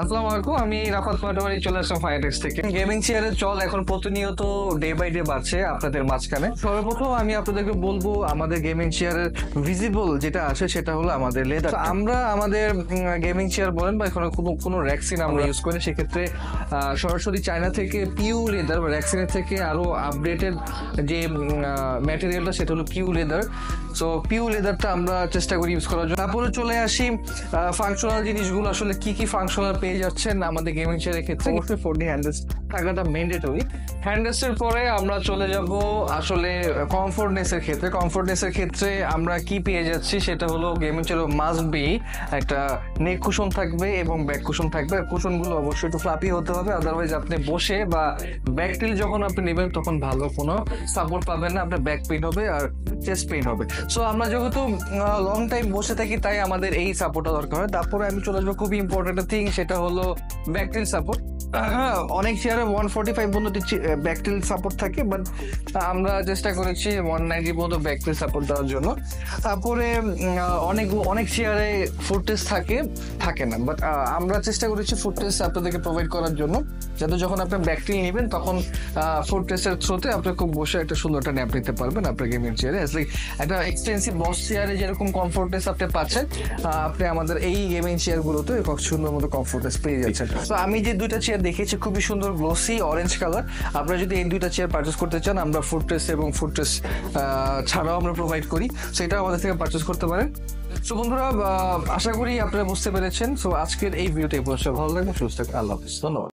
আসসালামু আলাইকুম, আমি রাফাত পাটোয়ারি চলে আসলাম ফায়ারটেক্স থেকে। গেমিং চেয়ারের চল এখন প্রতিনিয়ত ডে বাই ডে বাড়ছে আপনাদের মাঝখানে। সর্বপ্রথম আমি আপনাদেরকে বলবো আমাদের গেমিং চেয়ারের ভিজিবল যেটা আছে সেটা হলো আমাদের লেদার। আমরা আমাদের গেমিং চেয়ার বলেন বা এখন কোনো র্যাক্সিন আমরা ইউজ করি, সেক্ষেত্রে সরাসরি চায়না থেকে পিউ লেদার বা র্যাক্সিনের থেকে আরো আপডেটেড যে ম্যাটেরিয়ালটা সেটা হলো পিউ লেদার। সো পিউ লেদারটা আমরা চেষ্টা করি ইউজ করার জন্য। তারপরে চলে আসি ফাংশনাল জিনিসগুলো, আসলে কি কি ফাংশনাল পেয়ে যাচ্ছেন আমাদের গেমিং চেয়ারের ক্ষেত্রে। অবশ্যই 4D হ্যান্ডরেস্ট থাকাটা ম্যান্ডেটরি। হ্যান্ডরেস্টের পরে আমরা চলে যাব আসলে কমফোর্টনেসের ক্ষেত্রে। কমফোর্টনেসের ক্ষেত্রে আমরা কি পেয়ে যাচ্ছি সেটা হলো গেমিং চেয়ার মাস্ট বি একটা নেক কুশন থাকবে এবং ব্যাক কুশন থাকবে। কুশনগুলো অবশ্যই একটু ফ্লাপি হতে হবে, আদারওয়াইজ আপনি বসে বা ব্যাক টিল যখন আপনি নেবেন তখন ভালো কোনো সাপোর্ট পাবেন না, আপনার ব্যাক পেইন হবে আর চেস্ট পেইন হবে। সো আমরা যেহেতু লং টাইম বসে থাকি তাই আমাদের এই সাপোর্টটা দরকার হয়। তারপরে আমি চলে আসবো খুবই ইম্পর্টেন্ট থিং, সেটা হলো ব্যাকটিল সাপোর্ট। অনেক চেয়ারে 145 পর্যন্ত ব্যাকটিল সাপোর্ট থাকে, বাট আমরা চেষ্টা করেছি 190 পর্যন্ত ব্যাকটিল সাপোর্ট দেওয়ার জন্য। তারপরে অনেক চেয়ারে ফুটটেস্ট থাকে না, বাট আমরা চেষ্টা করেছি ফুটটেস্ট আপনাদেরকে প্রোভাইড করার জন্য, যাতে যখন আপনি ব্যাকটিল নেবেন তখন ফুটটেস্টের থ্রুতে আপনি খুব বসে একটা সুন্দর একটা ন্যাপ নিতে পারবেন আপনার গেমিং চেয়ারে। একটা এক্সপেন্সিভ বস চেয়ারে যেরকম কমফোর্টনেস আপনি পাচ্ছেন, আপনি আমাদের এই গেমিং চেয়ারগুলোতে সুন্দর মতো কমফোর্টনেস পেয়ে যাচ্ছেন। তো আমি যে দুইটা চেয়ার দেখেছি খুবই সুন্দর গ্লোসি অরেঞ্জ কালার। আপনারা যদি এই দুইটা চেয়ার পারচেস করতে চান, আমরা ফুটটেস্ট এবং ফুটটেস্ট ছাড়াও আমরা প্রোভাইড করি, সেটাও আমাদের থেকে পারচেস করতে পারেন। সো বন্ধুরা, আশা করি আপনারা বুঝতে পেরেছেন। সো আজকের এই ভিডিওটা ভালো লাগবে। সুস্থ, আল্লাহ হাফেজ, ধন্যবাদ।